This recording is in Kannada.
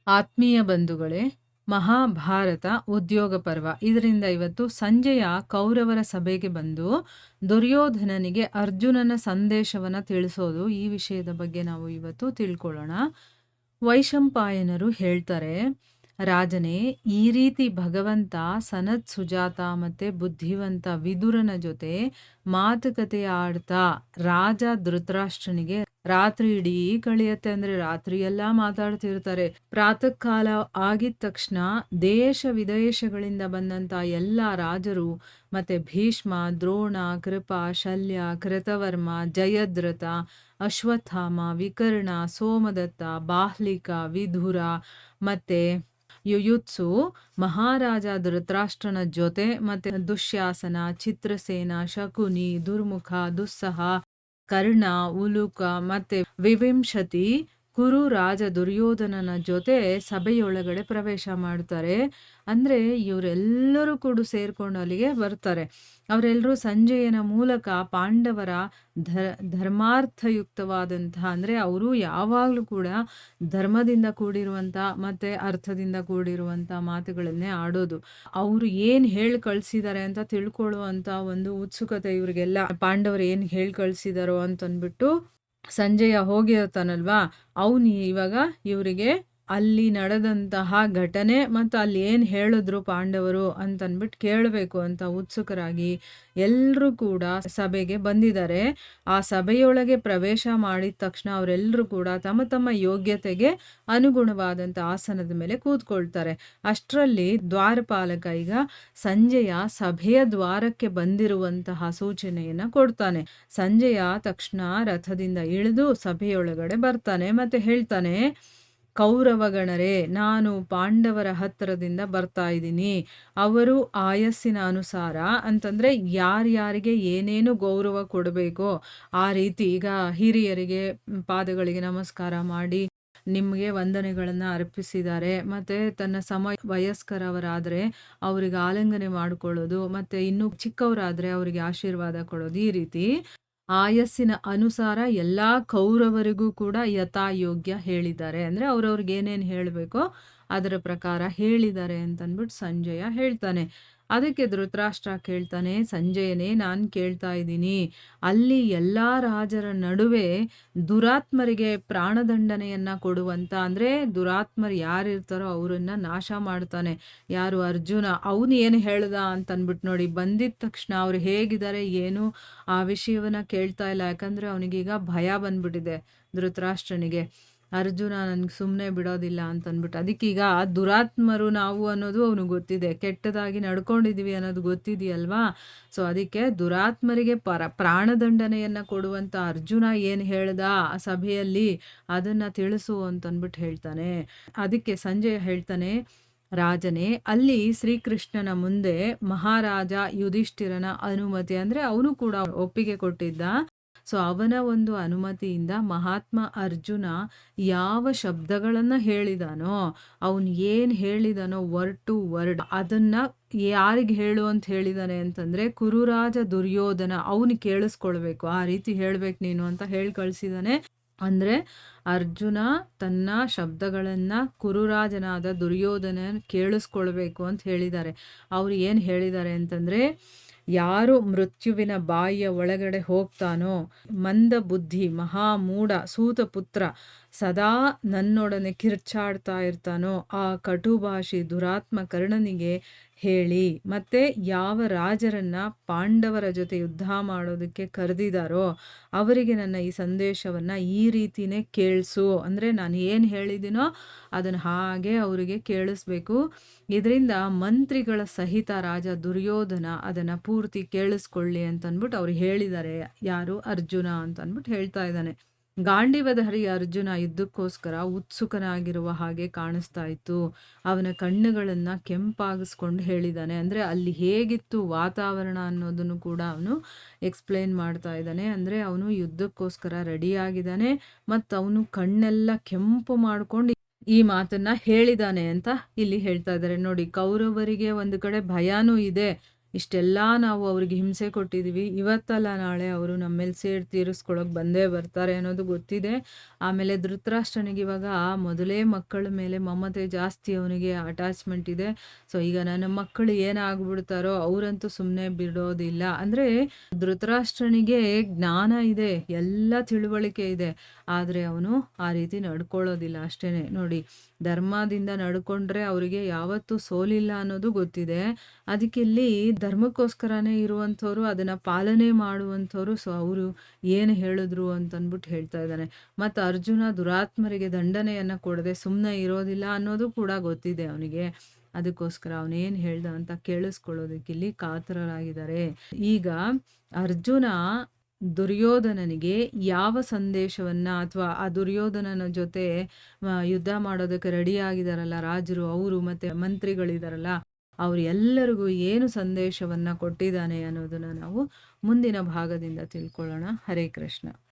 ಆತ್ಮೀಯ ಬಂಧುಗಳೇ, ಮಹಾಭಾರತ ಉದ್ಯೋಗ ಪರ್ವ ಇದರಿಂದ ಇವತ್ತು ಸಂಜೆಯ ಕೌರವರ ಸಭೆಗೆ ಬಂದು ದುರ್ಯೋಧನನಿಗೆ ಅರ್ಜುನನ ಸಂದೇಶವನ್ನ ತಿಳಿಸೋದು, ಈ ವಿಷಯದ ಬಗ್ಗೆ ನಾವು ಇವತ್ತು ತಿಳ್ಕೊಳ್ಳೋಣ. ವೈಶಂಪಾಯನರು ಹೇಳ್ತಾರೆ, ರಾಜನೇ, ಈ ರೀತಿ ಭಗವಂತ ಸನತ್ ಸುಜಾತ ಮತ್ತೆ ಬುದ್ಧಿವಂತ ವಿದುರನ ಜೊತೆ ಮಾತುಕತೆ ಆಡ್ತಾ ರಾಜ ಧೃತರಾಷ್ಟ್ರನಿಗೆ ರಾತ್ರಿ ಇಡೀ ಕಳಿಯತ್ತೆ. ಅಂದ್ರೆ ರಾತ್ರಿ ಎಲ್ಲಾ ಮಾತಾಡ್ತಿರ್ತಾರೆ. ಪ್ರಾತಃ ಕಾಲ ಆಗಿದ ತಕ್ಷಣ ದೇಶ ವಿದೇಶಗಳಿಂದ ಬಂದಂತ ಎಲ್ಲ ರಾಜರು ಮತ್ತೆ ಭೀಷ್ಮ, ದ್ರೋಣ, ಕೃಪ, ಶಲ್ಯ, ಕೃತವರ್ಮ, ಜಯದ್ರಥ, ಅಶ್ವತ್ಥಾಮ, ವಿಕರ್ಣ, ಸೋಮದತ್ತ, ಬಾಹ್ಲಿಕ, ವಿಧುರ ಮತ್ತೆ ಯುಯುತ್ಸು ಮಹಾರಾಜ ಧೃತರಾಷ್ಟ್ರನ ಜೊತೆ ಮತ್ತೆ ದುಶ್ಯಾಸನ, ಚಿತ್ರಸೇನ, ಶಕುನಿ, ದುರ್ಮುಖ, ದುಸ್ಸಹ, ಕರ್ಣ, ಉಲುಕ ಮತ್ತೆ ವಿವಿಂಶತಿ ಕುರು ರಾಜ ದುರ್ಯೋಧನನ ಜೊತೆ ಸಭೆಯೊಳಗಡೆ ಪ್ರವೇಶ ಮಾಡ್ತಾರೆ. ಅಂದ್ರೆ ಇವರೆಲ್ಲರೂ ಕೂಡ ಸೇರ್ಕೊಂಡು ಅಲ್ಲಿಗೆ ಬರ್ತಾರೆ. ಅವರೆಲ್ಲರೂ ಸಂಜಯನ ಮೂಲಕ ಪಾಂಡವರ ಧರ್ಮಾರ್ಥಯುಕ್ತವಾದಂತಹ, ಅಂದ್ರೆ ಅವರು ಯಾವಾಗಲೂ ಕೂಡ ಧರ್ಮದಿಂದ ಕೂಡಿರುವಂತ ಮತ್ತೆ ಅರ್ಥದಿಂದ ಕೂಡಿರುವಂತ ಮಾತುಗಳನ್ನೇ ಆಡೋದು. ಅವರು ಏನ್ ಹೇಳಿ ಕಳ್ಸಿದ್ದಾರೆ ಅಂತ ತಿಳ್ಕೊಳ್ಳುವಂತ ಒಂದು ಉತ್ಸುಕತೆ ಇವ್ರಿಗೆಲ್ಲ. ಪಾಂಡವರು ಏನ್ ಹೇಳಿ ಕಳ್ಸಿದಾರೋ ಅಂತಂದ್ಬಿಟ್ಟು ಸಂಜಯ ಹೋಗಿರ್ತಾನಲ್ವಾ, ಅವನು ಇವಾಗ ಇವರಿಗೆ ಅಲ್ಲಿ ನಡೆದಂತಹ ಘಟನೆ ಮತ್ತು ಅಲ್ಲಿ ಏನು ಹೇಳಿದ್ರು ಪಾಂಡವರು ಅಂತಂದ್ಬಿಟ್ಟು ಕೇಳಬೇಕು ಅಂತ ಉತ್ಸುಕರಾಗಿ ಎಲ್ಲರೂ ಕೂಡ ಸಭೆಗೆ ಬಂದಿದ್ದಾರೆ. ಆ ಸಭೆಯೊಳಗೆ ಪ್ರವೇಶ ಮಾಡಿದ ತಕ್ಷಣ ಅವರೆಲ್ಲರೂ ಕೂಡ ತಮ್ಮ ತಮ್ಮ ಯೋಗ್ಯತೆಗೆ ಅನುಗುಣವಾದಂಥ ಆಸನದ ಮೇಲೆ ಕೂತ್ಕೊಳ್ತಾರೆ. ಅಷ್ಟರಲ್ಲಿ ದ್ವಾರಪಾಲಕ ಈಗ ಸಂಜೆಯ ಸಭೆಯ ದ್ವಾರಕ್ಕೆ ಬಂದಿರುವಂತಹ ಸೂಚನೆಯನ್ನ ಕೊಡ್ತಾನೆ. ಸಂಜೆಯ ತಕ್ಷಣ ರಥದಿಂದ ಇಳಿದು ಸಭೆಯೊಳಗಡೆ ಬರ್ತಾನೆ ಮತ್ತೆ ಹೇಳ್ತಾನೆ, ಕೌರವ ಗಣರೇ, ನಾನು ಪಾಂಡವರ ಹತ್ತಿರದಿಂದ ಬರ್ತಾ ಇದ್ದೀನಿ. ಅವರು ಆಯಸ್ಸಿನ ಅನುಸಾರ ಅಂತಂದ್ರೆ ಯಾರ್ಯಾರಿಗೆ ಏನೇನು ಗೌರವ ಕೊಡಬೇಕೋ ಆ ರೀತಿ ಈಗ ಹಿರಿಯರಿಗೆ ಪಾದಗಳಿಗೆ ನಮಸ್ಕಾರ ಮಾಡಿ ನಿಮಗೆ ವಂದನೆಗಳನ್ನ ಅರ್ಪಿಸಿದ್ದಾರೆ. ಮತ್ತೆ ತನ್ನ ವಯಸ್ಕರವರಾದ್ರೆ ಅವರಿಗೆ ಆಲಿಂಗನೆ ಮಾಡಿಕೊಳ್ಳೋದು, ಮತ್ತೆ ಇನ್ನು ಚಿಕ್ಕವರಾದ್ರೆ ಅವರಿಗೆ ಆಶೀರ್ವಾದ ಕೊಡೋದು, ಈ ರೀತಿ ಆಯಸ್ಸಿನ ಅನುಸಾರ ಎಲ್ಲಾ ಕೌರವರಿಗೂ ಕೂಡ ಯಥಾಯೋಗ್ಯ ಹೇಳಿದ್ದಾರೆ. ಅಂದ್ರೆ ಅವ್ರವ್ರಿಗೆ ಏನೇನು ಹೇಳಬೇಕೋ ಅದರ ಪ್ರಕಾರ ಹೇಳಿದ್ದಾರೆ ಅಂತಂದ್ಬಿಟ್ಟು ಸಂಜಯ ಹೇಳ್ತಾನೆ. ಅದಕ್ಕೆ ಧೃತರಾಷ್ಟ್ರ ಕೇಳ್ತಾನೆ, ಸಂಜಯನೇ, ನಾನು ಕೇಳ್ತಾ ಇದ್ದೀನಿ, ಅಲ್ಲಿ ಎಲ್ಲಾ ರಾಜರ ನಡುವೆ ದುರಾತ್ಮರಿಗೆ ಪ್ರಾಣದಂಡನೆಯನ್ನ ಕೊಡುವಂತ, ಅಂದ್ರೆ ದುರಾತ್ಮರು ಯಾರಿರ್ತಾರೋ ಅವರನ್ನ ನಾಶ ಮಾಡ್ತಾನೆ. ಯಾರು? ಅರ್ಜುನ. ಅವನು ಏನು ಹೇಳ್ದ ಅಂತಂದ್ಬಿಟ್ಟು ನೋಡಿ, ಬಂದಿದ ತಕ್ಷಣ ಅವ್ರು ಹೇಗಿದ್ದಾರೆ ಏನು ಆ ವಿಷಯವನ್ನ ಕೇಳ್ತಾ ಇಲ್ಲ. ಯಾಕಂದ್ರೆ ಅವನಿಗೀಗ ಭಯ ಬಂದ್ಬಿಟ್ಟಿದೆ ಧೃತರಾಷ್ಟ್ರನಿಗೆ, ಅರ್ಜುನ ನನ್ಗೆ ಸುಮ್ಮನೆ ಬಿಡೋದಿಲ್ಲ ಅಂತಂದ್ಬಿಟ್ಟು. ಅದಕ್ಕೀಗ ದುರಾತ್ಮರು ನಾವು ಅನ್ನೋದು ಅವನು ಗೊತ್ತಿದೆ, ಕೆಟ್ಟದಾಗಿ ನಡ್ಕೊಂಡಿದೀವಿ ಅನ್ನೋದು ಗೊತ್ತಿದೆಯಲ್ವಾ. ಸೊ ಅದಕ್ಕೆ ದುರಾತ್ಮರಿಗೆ ಪ್ರಾಣದಂಡನೆಯನ್ನ ಕೊಡುವಂತ ಅರ್ಜುನ ಏನು ಹೇಳ್ದ ಆ ಸಭೆಯಲ್ಲಿ ಅದನ್ನ ತಿಳಿಸು ಅಂತಂದ್ಬಿಟ್ಟು ಹೇಳ್ತಾನೆ. ಅದಕ್ಕೆ ಸಂಜಯ ಹೇಳ್ತಾನೆ, ರಾಜನೇ, ಅಲ್ಲಿ ಶ್ರೀಕೃಷ್ಣನ ಮುಂದೆ ಮಹಾರಾಜ ಯುಧಿಷ್ಠಿರನ ಅನುಮತಿ, ಅಂದ್ರೆ ಅವನು ಕೂಡ ಒಪ್ಪಿಗೆ ಕೊಟ್ಟಿದ್ದ. ಸೊ ಅವನ ಒಂದು ಅನುಮತಿಯಿಂದ ಮಹಾತ್ಮ ಅರ್ಜುನ ಯಾವ ಶಬ್ದಗಳನ್ನ ಹೇಳಿದಾನೋ, ಅವನು ಏನ್ ಹೇಳಿದಾನೋ ವರ್ಡ್ ಟು ವರ್ಡ್ ಅದನ್ನ ಯಾರಿಗೆ ಹೇಳು ಅಂತ ಹೇಳಿದಾನೆ ಅಂತಂದ್ರೆ ಕುರುರಾಜ ದುರ್ಯೋಧನ ಅವನು ಕೇಳಿಸ್ಕೊಳ್ಬೇಕು, ಆ ರೀತಿ ಹೇಳ್ಬೇಕು ನೀನು ಅಂತ ಹೇಳಿ ಕಳ್ಸಿದಾನೆ. ಅಂದ್ರೆ ಅರ್ಜುನ ತನ್ನ ಶಬ್ದಗಳನ್ನ ಕುರುರಾಜನಾದ ದುರ್ಯೋಧನ ಕೇಳಿಸ್ಕೊಳ್ಬೇಕು ಅಂತ ಹೇಳಿದ್ದಾರೆ. ಅವ್ರು ಏನ್ ಹೇಳಿದ್ದಾರೆ ಅಂತಂದ್ರೆ, ಯಾರು ಮೃತ್ಯುವಿನ ಬಾಯಿಯ ಒಳಗಡೆ ಹೋಗ್ತಾನೋ, ಮಂದ ಬುದ್ಧಿ ಮಹಾಮೂಢ ಸೂತಪುತ್ರ ಸದಾ ನನ್ನೊಡನೆ ಕಿರ್ಚಾಡ್ತಾ ಇರ್ತಾನೋ ಆ ಕಟುಭಾಷಿ ದುರಾತ್ಮ ಕರ್ಣನಿಗೆ ಹೇಳಿ, ಮತ್ತೆ ಯಾವ ರಾಜರನ್ನ ಪಾಂಡವರ ಜೊತೆ ಯುದ್ಧ ಮಾಡೋದಕ್ಕೆ ಕರೆದಿದಾರೋ ಅವರಿಗೆ ನನ್ನ ಈ ಸಂದೇಶವನ್ನ ಈ ರೀತಿನೇ ಕೇಳಿಸು. ಅಂದ್ರೆ ನಾನು ಏನು ಹೇಳಿದ್ದೀನೋ ಅದನ್ನ ಹಾಗೆ ಅವರಿಗೆ ಕೇಳಿಸ್ಬೇಕು. ಇದರಿಂದ ಮಂತ್ರಿಗಳ ಸಹಿತ ರಾಜ ದುರ್ಯೋಧನ ಅದನ್ನ ಪೂರ್ತಿ ಕೇಳಿಸ್ಕೊಳ್ಳಿ ಅಂತಂದ್ಬಿಟ್ಟು ಅವ್ರು ಹೇಳಿದ್ದಾರೆ. ಯಾರು? ಅರ್ಜುನ ಅಂತಂದ್ಬಿಟ್ಟು ಹೇಳ್ತಾ ಇದ್ದಾನೆ. ಗಾಂಡೀವಧಾರಿ ಅರ್ಜುನ ಯುದ್ಧಕ್ಕೋಸ್ಕರ ಉತ್ಸುಕನಾಗಿರುವ ಹಾಗೆ ಕಾಣಿಸ್ತಾ ಇತ್ತು. ಅವನ ಕಣ್ಣುಗಳನ್ನ ಕೆಂಪಾಗಿಸ್ಕೊಂಡು ಹೇಳಿದ್ದಾನೆ. ಅಂದ್ರೆ ಅಲ್ಲಿ ಹೇಗಿತ್ತು ವಾತಾವರಣ ಅನ್ನೋದನ್ನು ಕೂಡ ಅವನು ಎಕ್ಸ್ಪ್ಲೇನ್ ಮಾಡ್ತಾ ಇದ್ದಾನೆ. ಅಂದ್ರೆ ಅವನು ಯುದ್ಧಕ್ಕೋಸ್ಕರ ರೆಡಿಯಾಗಿದ್ದಾನೆ ಮತ್ತು ಅವನು ಕಣ್ಣೆಲ್ಲ ಕೆಂಪು ಮಾಡ್ಕೊಂಡು ಈ ಮಾತನ್ನ ಹೇಳಿದಾನೆ ಅಂತ ಇಲ್ಲಿ ಹೇಳ್ತಾ ಇದ್ದಾರೆ. ನೋಡಿ, ಕೌರವರಿಗೆ ಒಂದು ಕಡೆ ಭಯಾನೂ ಇದೆ, ಇಷ್ಟೆಲ್ಲ ನಾವು ಅವ್ರಿಗೆ ಹಿಂಸೆ ಕೊಟ್ಟಿದ್ದೀವಿ. ಇವತ್ತಲ್ಲ ನಾಳೆ ಅವರು ನಮ್ಮ ಮೇಲೆ ಸೇಡು ತೀರಿಸ್ಕೊಳ್ಳೋಕೆ ಬಂದೇ ಬರ್ತಾರೆ ಅನ್ನೋದು ಗೊತ್ತಿದೆ. ಆಮೇಲೆ ಧೃತರಾಷ್ಟ್ರನಿಗೆ ಇವಾಗ ಮೊದಲೇ ಮಕ್ಕಳ ಮೇಲೆ ಮಮತೆ ಜಾಸ್ತಿ, ಅವನಿಗೆ ಅಟ್ಯಾಚ್‌ಮೆಂಟ್ ಇದೆ. ಸೊ ಈಗ ನನ್ನ ಮಕ್ಕಳು ಏನಾಗ್ಬಿಡ್ತಾರೋ ಅವರಂತೂ ಸುಮ್ಮನೆ ಬಿಡೋದಿಲ್ಲ. ಅಂದರೆ ಧೃತರಾಷ್ಟ್ರನಿಗೆ ಜ್ಞಾನ ಇದೆ, ಎಲ್ಲ ತಿಳುವಳಿಕೆ ಇದೆ. ಆದರೆ ಅವನು ಆ ರೀತಿ ನಡ್ಕೊಳ್ಳೋದಿಲ್ಲ ಅಷ್ಟೇನೆ. ನೋಡಿ, ಧರ್ಮದಿಂದ ನಡ್ಕೊಂಡ್ರೆ ಅವರಿಗೆ ಯಾವತ್ತೂ ಸೋಲಿಲ್ಲ ಅನ್ನೋದು ಗೊತ್ತಿದೆ. ಅದಕ್ಕಿಲ್ಲಿ ಧರ್ಮಕ್ಕೋಸ್ಕರನೇ ಇರುವಂಥವ್ರು, ಅದನ್ನ ಪಾಲನೆ ಮಾಡುವಂಥವ್ರು. ಸೊ ಅವರು ಏನು ಹೇಳಿದ್ರು ಅಂತಂದ್ಬಿಟ್ಟು ಹೇಳ್ತಾ ಇದ್ದಾನೆ. ಮತ್ತು ಅರ್ಜುನ ದುರಾತ್ಮರಿಗೆ ದಂಡನೆಯನ್ನ ಕೊಡದೆ ಸುಮ್ಮನೆ ಇರೋದಿಲ್ಲ ಅನ್ನೋದು ಕೂಡ ಗೊತ್ತಿದೆ ಅವನಿಗೆ. ಅದಕ್ಕೋಸ್ಕರ ಅವನೇನು ಹೇಳ್ದ ಅಂತ ಕೇಳಿಸ್ಕೊಳ್ಳೋದಕ್ಕಿಲ್ಲಿ ಕಾತರರಾಗಿದ್ದಾರೆ. ಈಗ ಅರ್ಜುನ ದುರ್ಯೋಧನನಿಗೆ ಯಾವ ಸಂದೇಶವನ್ನ, ಅಥವಾ ಆ ದುರ್ಯೋಧನನ ಜೊತೆ ಯುದ್ಧ ಮಾಡೋದಕ್ಕೆ ರೆಡಿ ಆಗಿದಾರಲ್ಲ ರಾಜರು, ಅವರು ಮತ್ತೆ ಮಂತ್ರಿಗಳಿದಾರಲ್ಲ, ಅವ್ರು ಎಲ್ಲರಿಗೂ ಏನು ಸಂದೇಶವನ್ನ ಕೊಟ್ಟಿದ್ದಾನೆ ಅನ್ನೋದನ್ನ ನಾವು ಮುಂದಿನ ಭಾಗದಿಂದ ತಿಳ್ಕೊಳ್ಳೋಣ. ಹರೇ ಕೃಷ್ಣ.